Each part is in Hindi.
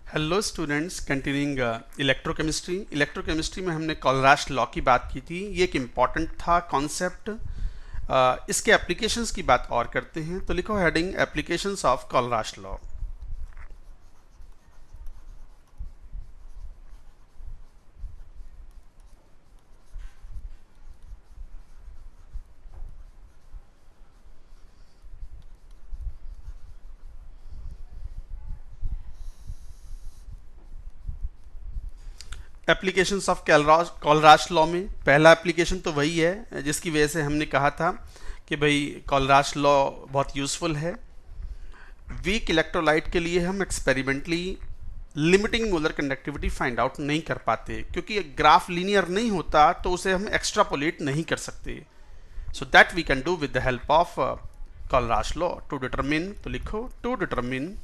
हेलो स्टूडेंट्स, कंटिन्यूइंग इलेक्ट्रोकेमिस्ट्री में हमने कोलराश लॉ की बात की थी। ये एक इम्पॉर्टेंट था कॉन्सेप्ट। इसके एप्लीकेशंस की बात और करते हैं, तो लिखो heading applications of Kohlrausch law. Applications of Kohlrausch law में पहला एप्लीकेशन तो वही है जिसकी वजह से हमने कहा था कि भाई कोलराश लॉ बहुत यूज़फुल है। वीक इलेक्ट्रोलाइट के लिए हम experimentally limiting molar conductivity find out नहीं कर पाते, क्योंकि ग्राफ लीनियर नहीं होता तो उसे हम एक्स्ट्रापोलेट नहीं कर सकते। So that we can do with the help of Kohlrausch law to determine. तो लिखो to determine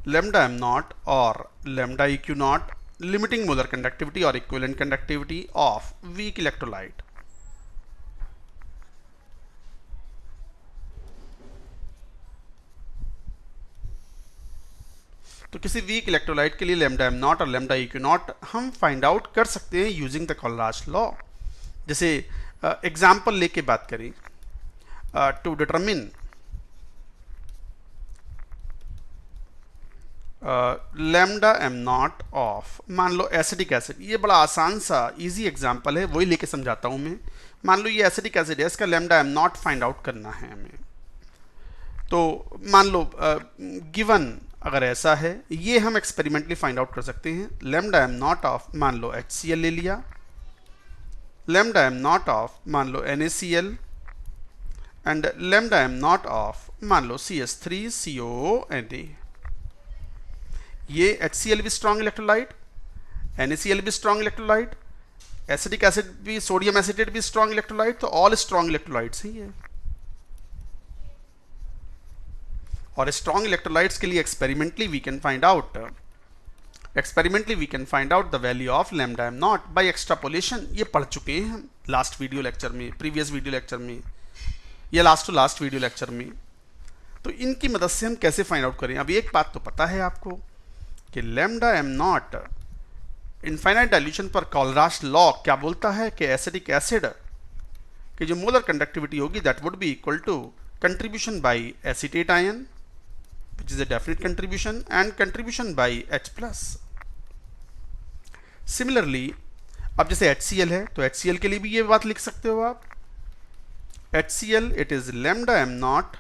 lambda m naught or lambda eq naught limiting molar conductivity or equivalent conductivity of weak electrolyte। तो किसी वीक इलेक्ट्रोलाइट के लिए लैम्डा एम नॉट और लैम्डा इक्यू नॉट हम फाइंड आउट कर सकते हैं यूजिंग द कोलराश लॉ। जैसे एग्जांपल लेके बात करें, to determine lambda M naught of, मान लो एसिटिक एसिड। ये बड़ा आसान सा इजी एग्जांपल है, वही लेके समझाता हूं मैं। मान लो ये एसिटिक एसिड है, इसका lambda am not find out करना है हमें। तो मान लो गिवन अगर ऐसा है, ये हम एक्सपेरिमेंटली फाइंड आउट कर सकते हैं। लैम्डा एम नॉट ऑफ, मान लो HCl ले लिया, लैम्डा एम नॉट ऑफ मान लो NaCl, and lambda M naught of मान लो CH3COONA। ये HCl भी स्ट्रॉन्ग इलेक्ट्रोलाइट, NaCl भी स्ट्रॉन्ग इलेक्ट्रोलाइट, एसिटिक एसिड भी, सोडियम एसिटेट भी स्ट्रॉन्ग इलेक्ट्रोलाइट, तो ऑल स्ट्रॉन्ग इलेक्ट्रोलाइट्स ही है। और स्ट्रॉन्ग इलेक्ट्रोलाइट्स के लिए experimentally we can find out the value of lambda M naught by extrapolation. ये पढ़ चुके हैं हम लास्ट वीडियो लेक्चर में, प्रीवियस वीडियो लेक्चर में, या last to last video lecture में। तो इनकी मदद से हम कैसे फाइंड आउट करें। अब एक बात तो पता है आपको कि lambda am not infinite dilution पर कोलराश लॉ क्या बोलता है कि एसिटिक एसिड की जो मोलर कंडक्टिविटी होगी that would be equal to contribution by acetate ion which is a definite contribution and contribution by H plus। Similarly, अब जैसे HCl है तो HCl के लिए भी ये बात लिख सकते हो आप। HCl it is lambda m naught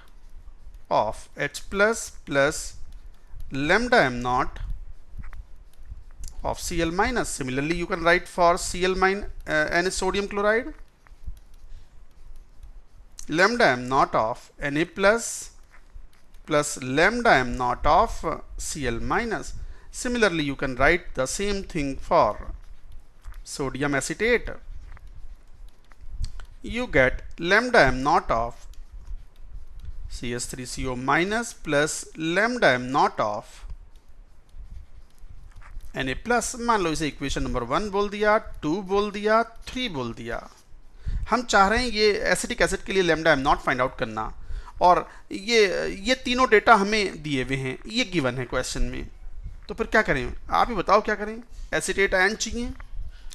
of H plus plus lambda m naught of Cl minus। Similarly, you can write for Cl minus N sodium chloride, lambda m naught of Na plus plus lambda m naught of Cl minus। Similarly, you can write the same thing for sodium acetate. You get lambda m naught of CH3CO minus plus lambda m naught of Na plus। मान लो इसे इक्वेशन नंबर 1 बोल दिया, 2 बोल दिया, 3 बोल दिया। हम चाह रहे हैं ये एसिटिक एसिड के लिए lambda am not find out करना, और ये तीनों डेटा हमें दिए हुए हैं, ये गिवन है क्वेश्चन में। तो फिर क्या करें, आप ही बताओ क्या करें। एसिटेट आयन चाहिए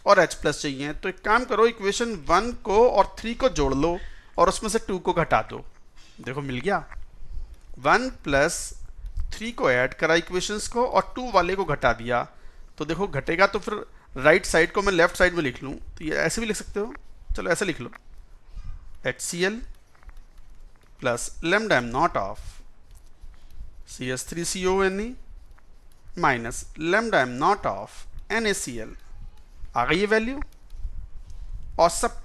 और H प्लस चाहिए, तो एक काम करो, इक्वेशन 1 को और 3 को जोड़ लो और उसमें से 2 को घटा दो। देखो मिल गया। 1 प्लस 3 को ऐड करा इक्वेशंस को और 2 वाले को घटा दिया, तो देखो घटेगा। तो फिर राइट साइड को मैं लेफ्ट साइड में लिख लूँ, तो ये ऐसे भी लिख सकते हो। चलो ऐसे लिख लो, HCl plus lambda m naught of CH3CONE minus lambda m naught of NaCl। आ गई ये वैल्यू, और सब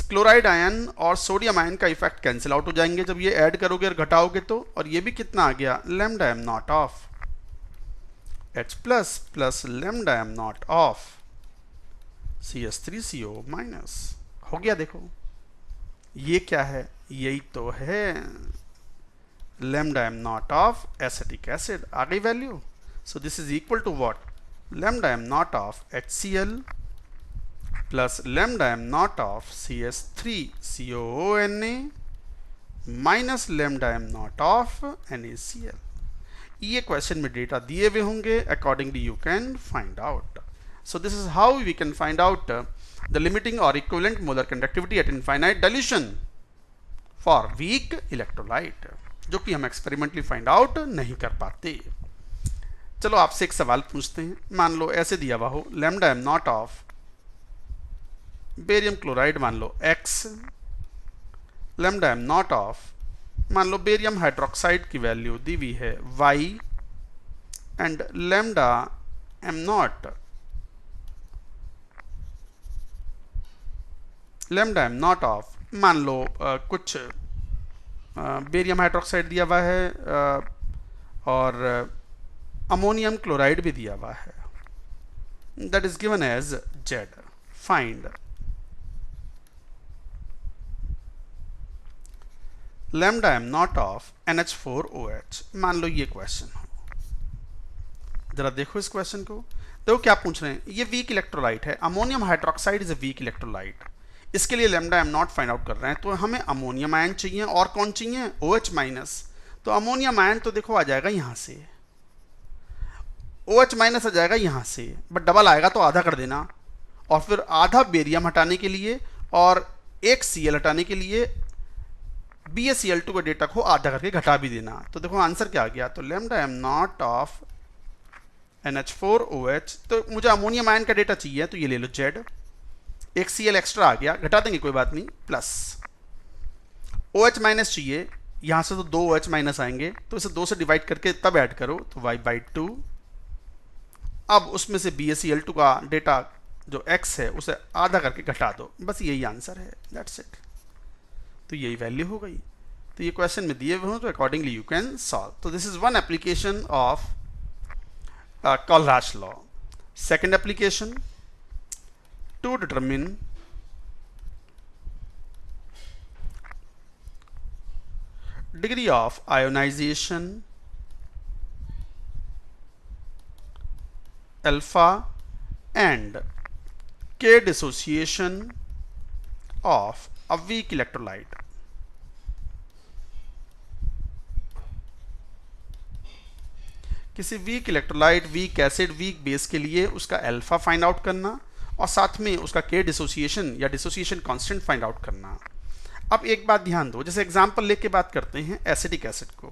क्लोराइड आयन और सोडियम आयन का इफेक्ट कैंसिल आउट हो जाएंगे जब ये ऐड करोगे और घटाओगे तो। और ये भी कितना आ गया, lambda m naught of H plus plus lambda m naught of CH3CO minus. हो गया। देखो ये क्या है, यही तो है lambda m naught of acetic acid। आ गई value. So this is equal to what, lambda m naught of HCl plus lambda m naught of CH3COONA minus lambda m naught of NaCl। ये क्वेश्चन में डेटा दिए हुए होंगे, accordingly you can find out. So this is how we can find out the limiting और equivalent molar conductivity at infinite dilution for weak electrolyte, जो कि हम एक्सपेरिमेंटली फाइंड आउट नहीं कर पाते। चलो आपसे एक सवाल पूछते हैं। मान लो ऐसे दिया हुआ हो, lambda M naught of barium chloride मान लो x, lambda M naught of मान लो बेरियम हाइड्रोक्साइड की वैल्यू दी हुई है y, and lambda M naught of मान लो कुछ बेरियम हाइड्रोक्साइड दिया हुआ है और अमोनियम क्लोराइड भी दिया हुआ है, that is given as Z। Find lambda M naught of NH4OH। मान लो ये क्वेश्चन हो, जरा देखो इस क्वेश्चन को। देखो क्या पूछ रहे हैं, ये वीक इलेक्ट्रोलाइट है, ammonium hydroxide is a weak electrolyte. इसके लिए lambda am not find out कर रहे हैं, तो हमें अमोनियम आयन चाहिए और कौन चाहिए, OH माइनस। तो अमोनियम आयन तो देखो आ जाएगा यहां से, OH माइनस आ जाएगा यहां से, बट डबल आएगा तो आधा कर देना, और फिर आधा बेरियम हटाने के लिए और एक Cl हटाने के लिए BaCl2 का डेटा को आधा करके घटा भी देना। तो देखो आंसर क्या आ गया, तो lambda M naught of NH4OH, तो मुझे अमोनियम आयन का डेटा चाहिए, तो ये ले लो Z, एक Cl एक्स्ट्रा आ गया, घटा देंगे कोई बात नहीं, प्लस OH माइनस चाहिए, यहां से तो 2 OH माइनस आएंगे, तो इसे 2 से डिवाइड करके तब ऐड करो, तो y/2। अब उसमें से BaCl2 का डेटा जो x है उसे आधा करके घटा दो, बस यही आंसर है, दैट्स इट। तो यही वैल्यू हो गई। तो ये क्वेश्चन में दिए हुए हो, तो अकॉर्डिंगली यू कैन सॉल्व। तो this is one application of Kohlrausch law. Second application, to determine degree of ionization alpha and K dissociation of a weak electrolyte। किसी weak electrolyte, weak acid, weak base के लिए उसका अल्फा फाइंड आउट करना और साथ में उसका K डिसोसिएशन या डिसोसिएशन कांस्टेंट फाइंड आउट करना। अब एक बात ध्यान दो, जैसे एग्जांपल लेके बात करते हैं एसिडिक एसिड को,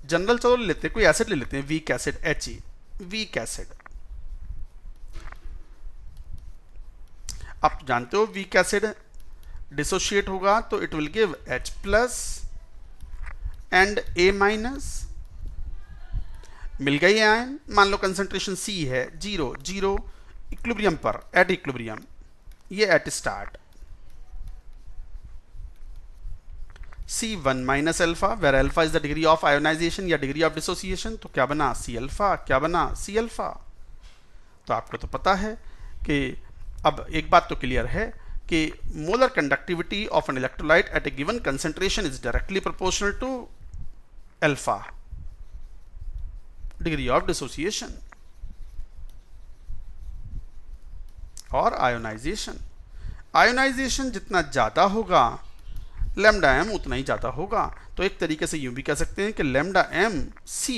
जनरल चलो ले लेते हैं, कोई एसिड ले लेते हैं, weak acid He, weak acid. आप जानते हो वीक एसिड डिसोशिएट होगा तो it will give H plus and A minus. मिल गई आयन, मान लो कंसंट्रेशन C है 0 0 इक्विलिब्रियम पर, एट इक्विलिब्रियम, ये at start C1 minus alpha, where alpha is the degree of ionization या डिग्री ऑफ डिसोसिएशन, तो क्या बना C अल्फा, क्या बना C अल्फा। तो आपको तो पता है कि अब एक बात तो क्लियर है कि molar conductivity of an electrolyte at a given concentration is directly proportional to alpha, degree of dissociation और आयोनाइजेशन। आयोनाइजेशन जितना ज्यादा होगा लैम्डा एम उतना ही ज्यादा होगा। तो एक तरीके से यूं भी कह सकते हैं कि lambda M C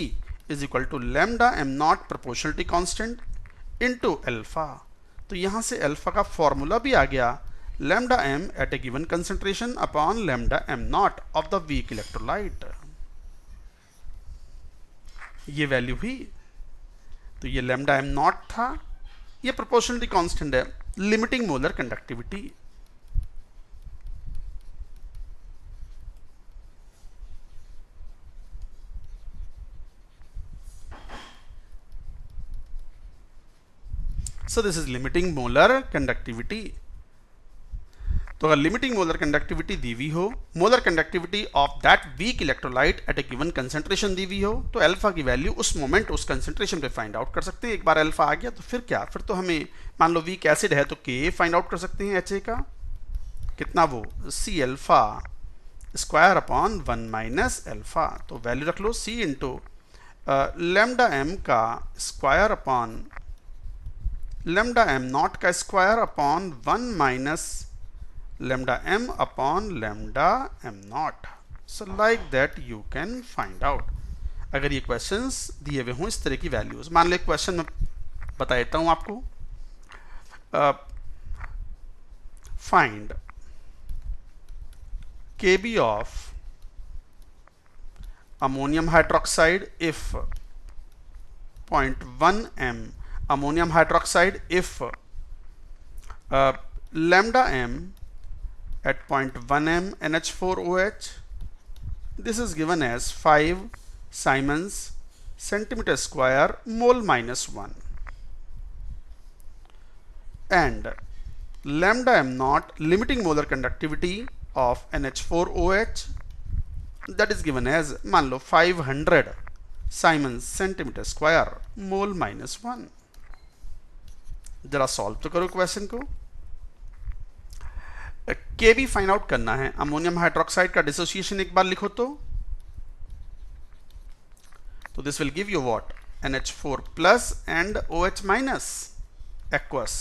is equal to lambda M naught proportionality constant into alpha. तो यहां से अल्फा का फॉर्मूला भी आ गया, lambda M at a given concentration upon lambda M naught of the weak electrolyte. ये वैल्यू हुई, तो ये लैम्डा एम नॉट था, ये प्रोपोर्शनलिटी कांस्टेंट है, limiting molar conductivity. So this is limiting molar conductivity। तो अगर लिमिटिंग मोलर कंडक्टिविटी दी हुई हो, molar conductivity of that weak electrolyte at a given concentration दी हुई हो, तो अल्फा की वैल्यू उस मोमेंट उस कंसंट्रेशन पे फाइंड आउट कर सकते हैं। एक बार अल्फा आ गया तो फिर क्या, फिर तो हमें मान लो वीक एसिड है तो के फाइंड आउट कर सकते हैं HA का, कितना वो C alpha square upon 1 minus alpha. तो वैल्यू रख लो C इंटू लैम्डा एम का square upon lambda M naught का square upon 1 minus lambda m upon lambda m naught. So like that you can find out. अगर ये क्वेश्चंस दिए हुए हों इस तरह की वैल्यूज, मान लो एक क्वेश्चन में बता देता हूं आपको, find Kb of ammonium hydroxide if 0.1 m ammonium hydroxide if lambda m at 0.1 m NH4OH. This is given as 5 Siemens centimeter square mole minus 1, and lambda m naught limiting molar conductivity of NH4OH, that is given as मान लो 500 Siemens centimeter square mole minus 1. जरा सॉल्व तो करो क्वेश्चन को. Kb फाइंड आउट करना है. अमोनियम हाइड्रोक्साइड का डिसोसिएशन एक बार लिखो तो this will give you what, NH4 plus and OH minus aqueous.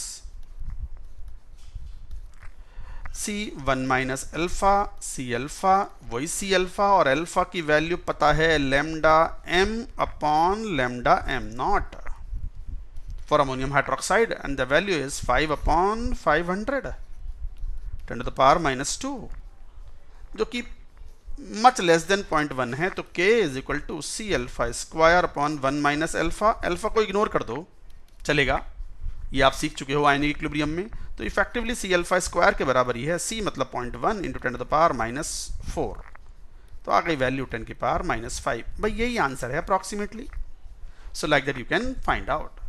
C1 minus alpha, C alpha, वही C अल्फा, और अल्फा की वैल्यू पता है lambda m upon lambda m not for ammonium hydroxide, and the value is 5 upon 500 10 to the power minus 2, जो कि मच लेस देन 0.1 है. तो K is equal to C alpha square upon 1 minus alpha. Alpha को इग्नोर कर दो, चलेगा, ये आप सीख चुके हो आयनिक इक्विलिब्रियम में. तो इफेक्टिवली C अल्फा स्क्वायर के बराबर ही है. C मतलब 0.1 into 10 to the power minus 4, तो आ गई वैल्यू 10 की पावर माइनस 5. भाई यही आंसर है approximately. So like that you can find out.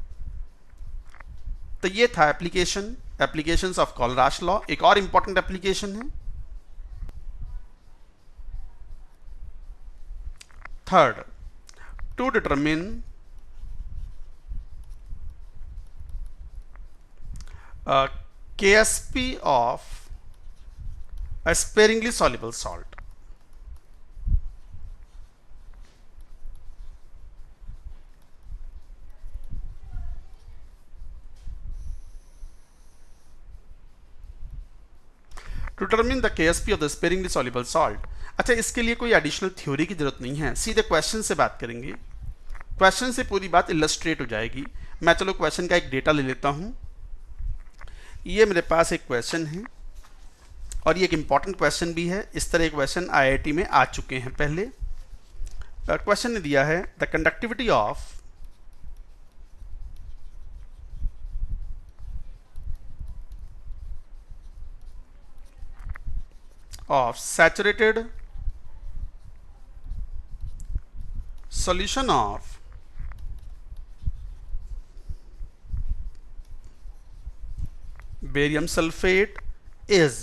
तो ये था एप्लीकेशंस ऑफ कोलराश लॉ. एक और इंपॉर्टेंट एप्लीकेशन है third, to determine KSP of a sparingly soluble salt. To determine the KSP of the sparingly soluble salt. अच्छा, इसके लिए कोई एडिशनल थ्योरी की जरूरत नहीं है, सीधे क्वेश्चन से बात करेंगे. क्वेश्चन से पूरी बात इलस्ट्रेट हो जाएगी. मैं चलो क्वेश्चन का एक डेटा ले लेता हूं. ये मेरे पास एक क्वेश्चन है और ये एक इंपॉर्टेंट क्वेश्चन भी है. इस तरह क्वेश्चन IIT में आ चुके हैं पहले. क्वेश्चन ने दिया है the conductivity of saturated solution of barium sulfate is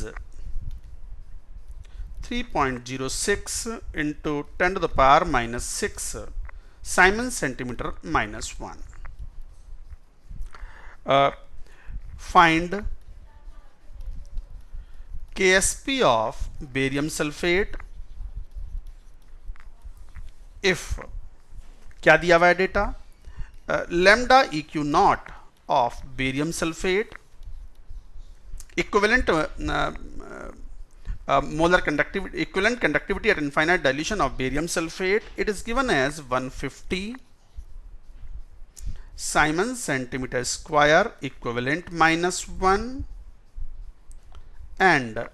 3.06 into 10 to the power minus 6 Siemens centimeter minus 1. Find KSP of barium sulfate if क्या दिया हुआ है data, lambda EQ not of barium sulphate equivalent molar conductivity, equivalent conductivity at infinite dilution of barium sulfate, it is given as 150 Siemens centimeter square equivalent minus 1, and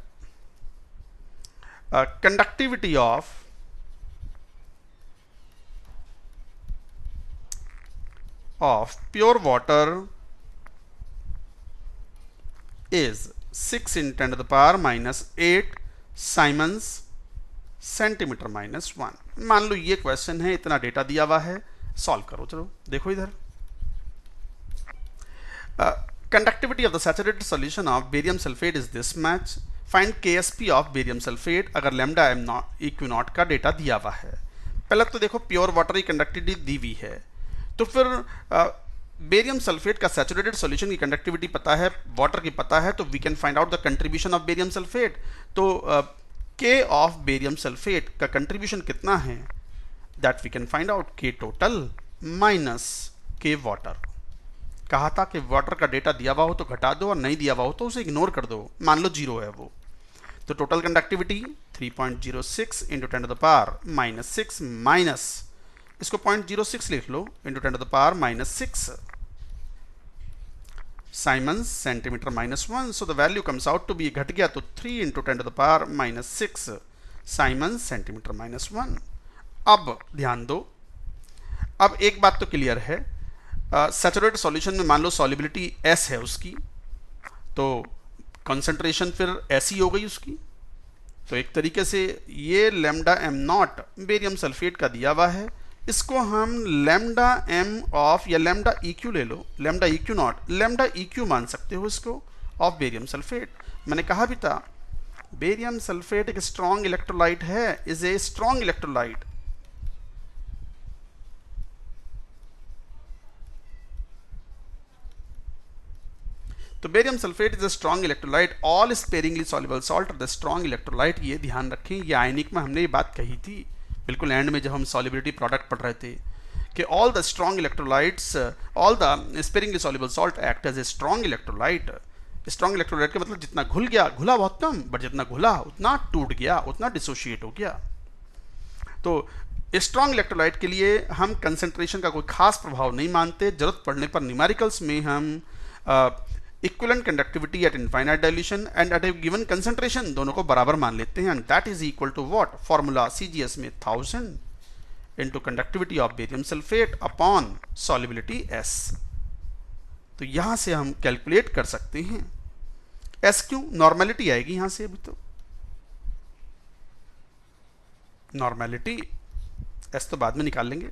conductivity of pure water is 6 in 10 to the power minus 8 Siemens centimeter minus 1. मान लो ये क्वेश्चन है, इतना डेटा दिया हुआ है, सॉल्व करो. चलो देखो इधर, conductivity of the saturated solution of barium sulphate is this much. Find KSP of barium sulphate अगर लैम्डा m EQ नॉट का डेटा दिया हुआ है. पहले तो देखो प्योर वाटर की कंडक्टिविटी दी हुई है, तो फिर बेरियम सल्फेट का सैचुरेटेड सॉल्यूशन की कंडक्टिविटी पता है, वाटर की पता है, तो we can find out the contribution of barium sulphate. तो K ऑफ बेरियम सल्फेट का कंट्रीब्यूशन कितना है, that we can find out K total minus K water. कहा था कि वाटर का डेटा दिया हुआ हो तो घटा दो और नहीं दिया हुआ हो तो उसे इग्नोर कर दो. मान लो 0 है वो, तो total conductivity 3.06 into 10 to the power -6 minus, इसको 0.06 लिख लो, into 10 to the power -6 siemens centimetre -1, so the value comes out to be, घट गया तो 3 into 10 to the power -6 siemens centimetre -1। अब ध्यान दो, अब एक बात तो क्लियर है, सैचुरेटेड सॉल्यूशन में मान लो सॉल्युबिलिटी S है उसकी, तो कंसंट्रेशन फिर ऐसी हो गई उसकी। तो एक तरीके से ये lambda M naught barium sulphate का दिया हुआ है, इसको हम लैम्डा एम ऑफ, या लैम्डा EQ ले लो, lambda EQ naught, lambda EQ मान सकते हो इसको, ऑफ बेरियम सल्फेट। मैंने कहा भी था बेरियम सल्फेट एक स्ट्रॉन्ग इलेक्ट्रोलाइट है, इज ए स्ट्रॉन्ग इलेक्ट्रोलाइट। तो barium sulphate is a strong electrolyte, all sparingly soluble salt are the strong electrolyte. ये ध्यान रखें, ये आयनिक में हमने ये बात कही थी बिल्कुल एंड में जब हम सॉल्युबिलिटी प्रोडक्ट पढ़ रहे थे कि all the strong electrolytes, all the sparingly soluble salt act as a strong electrolyte. Strong electrolyte का मतलब जितना घुल गया, घुला बहुत कम, बट जितना घुला उतना टूट गया, उतना डिसोशिएट हो गया। तो स्ट्रॉन्ग इलेक्ट्रोलाइट के लिए हम कंसंट्रेशन का कोई खास प्रभाव नहीं मानते, जरूरत पड़ने पर न्यूमेरिकल्स में हम equivalent conductivity at infinite dilution and at a given concentration दोनों को बराबर मान लेते हैं, and that is equal to what, formula CGS में 1000 into conductivity of barium sulphate upon solubility S। तो यहां से हम कैलकुलेट कर सकते हैं S क्यों, नॉर्मेलिटी आएगी यहां से, अभी तो नॉर्मेलिटी S तो बाद में निकाल लेंगे।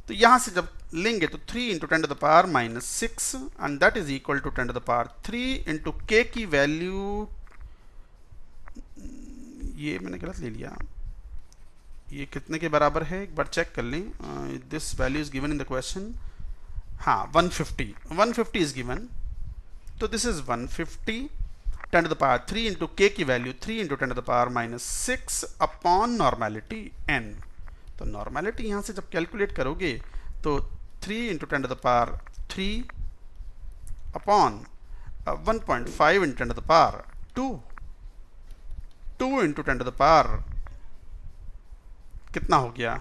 तो यहां से जब लेंगे तो 3 into 10 to the power -6 and that is equal to 10 to the power 3 into K की वैल्यू, ये मैंने गलत ले लिया, ये कितने के बराबर है एक बार चेक कर लें, this value is given in the question, हाँ 150 इज गिवन, तो this is 150 10 to the power 3 into K की value 3 into 10 to the power -6 upon normality N। तो नॉर्मेलिटी यहां से जब कैलकुलेट करोगे तो 3 into 10 to the power 3 upon 1.5 into 10 to the power 2 into 10 to the power कितना हो गया,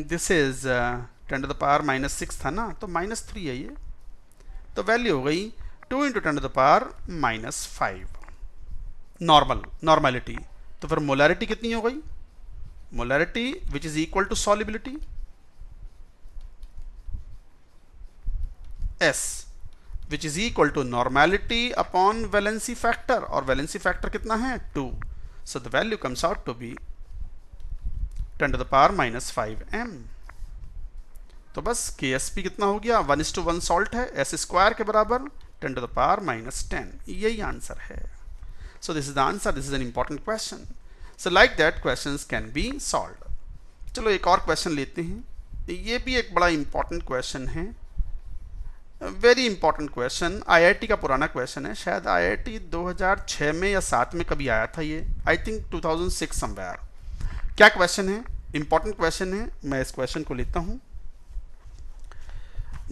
this is 10 to the power -6 था ना, तो -3 है ये, तो वैल्यू हो गई 2 into 10 to the power -5 normality. तो फिर मोलैरिटी कितनी हो गई, molarity which is equal to solubility S which is equal to normality upon valency factor, और वैलेंसी फैक्टर कितना है 2, so the value comes out to be 10 to the power -5 m। तो बस KSP कितना हो गया, 1:1 सॉल्ट है, S स्क्वायर के बराबर 10 टू द पावर -10, यही आंसर है। सो this is the answer, this is an important question. So like that questions can be solved। चलो एक और क्वेश्चन लेते हैं, ये भी एक बड़ा इंपॉर्टेंट क्वेश्चन है, वेरी इंपॉर्टेंट क्वेश्चन, IIT का पुराना क्वेश्चन है, शायद IIT 2006 में या 7 में कभी आया था ये, आई थिंक 2006 समवेयर। क्या क्वेश्चन है, इंपॉर्टेंट क्वेश्चन है, मैं इस क्वेश्चन को लेता हूं।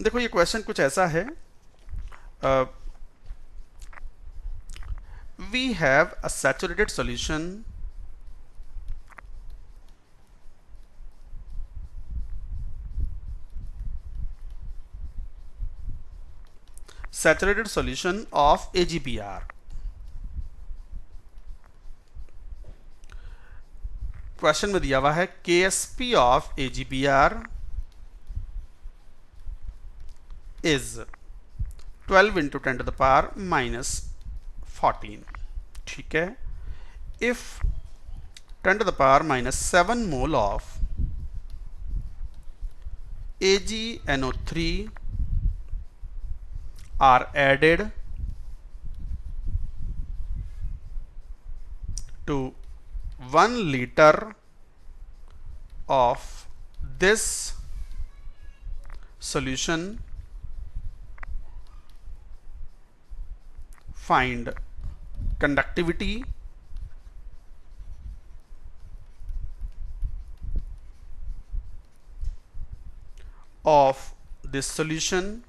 देखो ये क्वेश्चन कुछ ऐसा है, we have a saturated solution saturated solution of AgBr। Question में दिया हुआ है KSP of AgBr is 12 into 10 to the power -14। ठीक है, if 10 to the power -7 mole of AgNO3 are added to 1 liter of this solution, find conductivity of this solution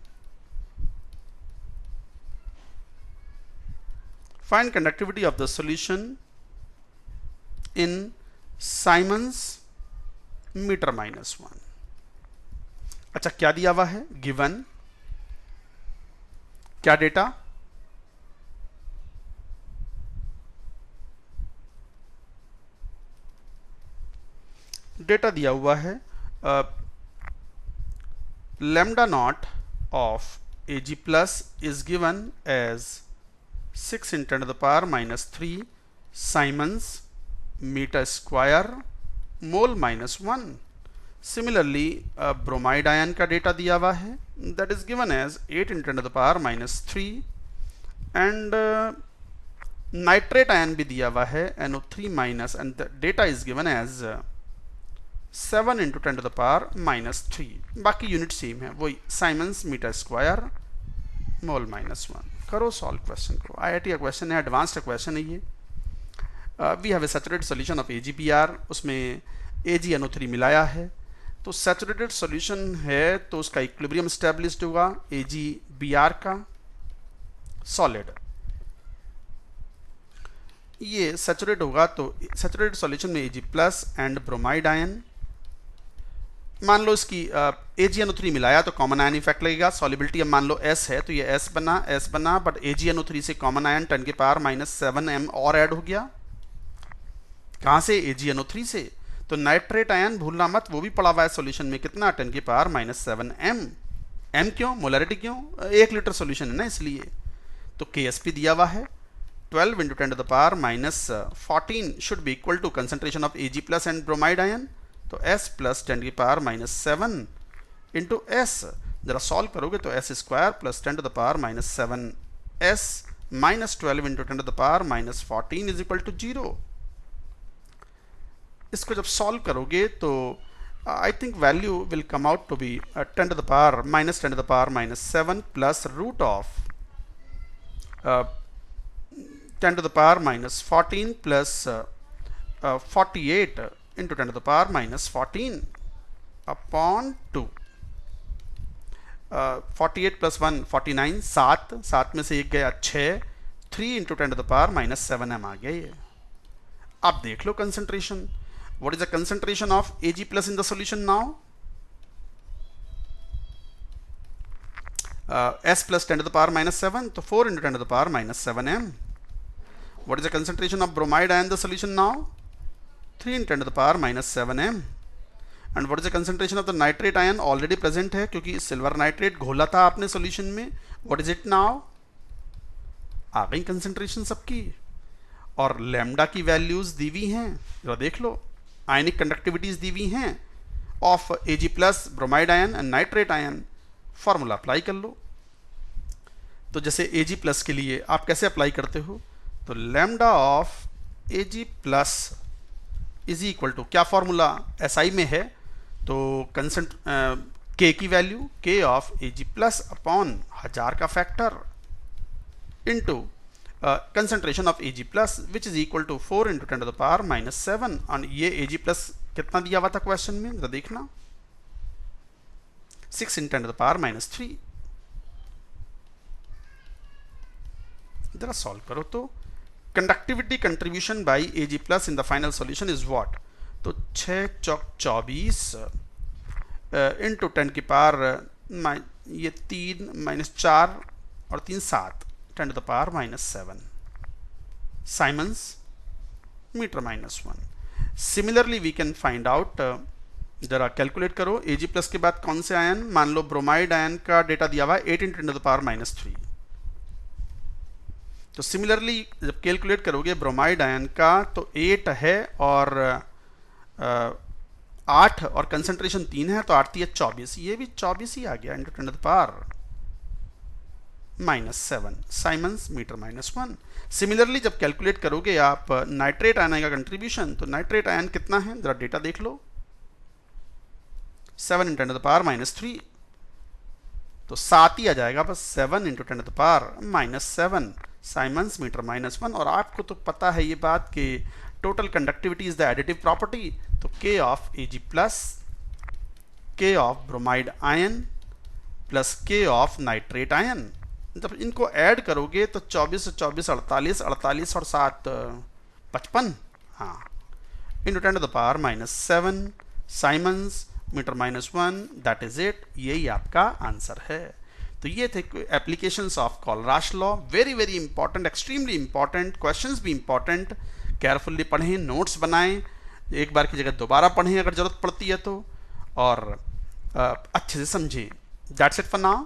find conductivity of the solution in siemens metre minus 1। अच्छा, क्या दिया हुआ है? गिवन क्या डेटा? डेटा दिया हुआ है lambda naught of Ag plus is given as 6 × 10⁻³ Siemens meter square mole minus 1। Similarly, bromide ion का डेटा दिया हुआ है, that is given as 8 × 10⁻³ and nitrate ion भी दिया हुआ है NO3 minus and the data is given as 7 × 10⁻³ बाकी यूनिट सेम है, वही siemens metre square mole minus 1। करो सॉल्व क्वेश्चन को। IIT का क्वेश्चन है, एडवांस्ड क्वेश्चन है ये। We have a saturated solution of AgBr, उसमें AgNO3 मिलाया है, तो सैचुरेटेड सॉल्यूशन है तो उसका इक्विलिब्रियम स्टैब्लिश्ड हुआ AgBr का सॉलिड। ये सैचुरेट होगा तो सैचुरेटेड सॉल्यूशन में Ag plus and bromide ion, मान लो इसकी AgNO3 मिलाया तो कॉमन आयन इफेक्ट लगेगा। सॉल्युबिलिटी अब मान लो S है तो ये S बना बट AgNO3 से कॉमन आयन 10⁻⁷ m और ऐड हो गया। कहाँ से? AgNO3 से। तो नाइट्रेट आयन भूलना मत, वो भी पड़ा हुआ है सॉल्यूशन में, कितना? 10⁻⁷ m। m क्यों? मोलरिटी क्यों? 1 लीटर सॉल्यूशन है ना, इसलिए। तो KSP दिया हुआ है 12 × 10⁻⁴ should be equal to concentration of Ag plus and bromide ion, तो S प्लस 10⁻⁷ इंटू S। जरा सॉल्व करोगे तो S square plus 10⁻⁷ S minus 12 × 10⁻⁴ is equal to 0। इसको जब सॉल्व करोगे तो I think value will come out to be 10⁻⁻7 plus root of 10⁻⁴ plus 48 into 10⁻⁴ upon 2। 48 plus 1 49, 7 में से एक गया 6, 3 × 10⁻⁷ m आ गया ये। अब देख लो concentration, what is the concentration of Ag plus in the solution now? S plus 10⁻⁷ तो 4 × 10⁻⁷ m। What is the concentration of bromide ion the solution now? 3 × 10⁻⁷ m। And what is the concentration of the nitrate ion? Already present है क्योंकि सिल्वर नाइट्रेट घोला था आपने सॉल्यूशन में। What is it now? आ गई कंसंट्रेशन सबकी, और लैम्डा की वैल्यूज दी हुई हैं, जरा देख लो। आयनिक कंडक्टिविटीज दी हुई हैं of Ag plus bromide ion and nitrate ion. Formula apply कर लो। तो जैसे Ag प्लस के लिए आप कैसे अप्लाई करते हो? तो lambda of Ag plus is equal to, क्या फॉर्मूला SI में है तो K की value K of Ag plus upon 1000 का factor into concentration of Ag plus which is equal to 4 × 10⁻⁷। और ये Ag प्लस कितना दिया हुआ था क्वेश्चन में, जरा देखना, 6 × 10⁻⁻3। जरा सॉल्व करो तो conductivity contribution by Ag plus in the final solution is what? तो 6 चौक 24 इंटू 10⁻, ये 3 - 4 और 3 7, 10⁻⁷ siemens metre minus 1। Similarly we can find out, जरा कैलकुलेट करो Ag प्लस के बाद कौन से आयन? मान लो ब्रोमाइड आयन का डेटा दिया हुआ है 8 × 10⁻⁷। तो सिमिलरली जब कैलकुलेट करोगे ब्रोमाइड आयन का तो 8 है और 8 और कंसंट्रेशन 3 है तो 8 × 24, ये भी 24 ही आ गया into 10⁻⁷ siemens metre minus 1। Similarly जब कैलकुलेट करोगे आप नाइट्रेट आयन का कंट्रीब्यूशन, तो नाइट्रेट आयन कितना है? जरा डेटा देख लो, 7 × 10⁻⁻3, तो 7 ही आ जाएगा बस, 7 × 10⁻⁷ साइमंस मीटर माइनस 1। और आपको तो पता है ये बात कि total conductivity is the additive property, तो K of Ag plus K of bromide ion plus K of nitrate ion जब इनको ऐड करोगे तो 24 24 48, 48 और 7 55, हाँ, into 10⁻⁻7 siemens metre -1, that is it, यही आपका आंसर है। तो ये थे applications of Kohlrausch law, very very important, extremely important, questions भी इंपॉर्टेंट, केयरफुली पढ़ें, नोट्स बनाएं, एक बार की जगह दोबारा पढ़ें अगर जरूरत पड़ती है तो, और अच्छे से समझें। That's it for now.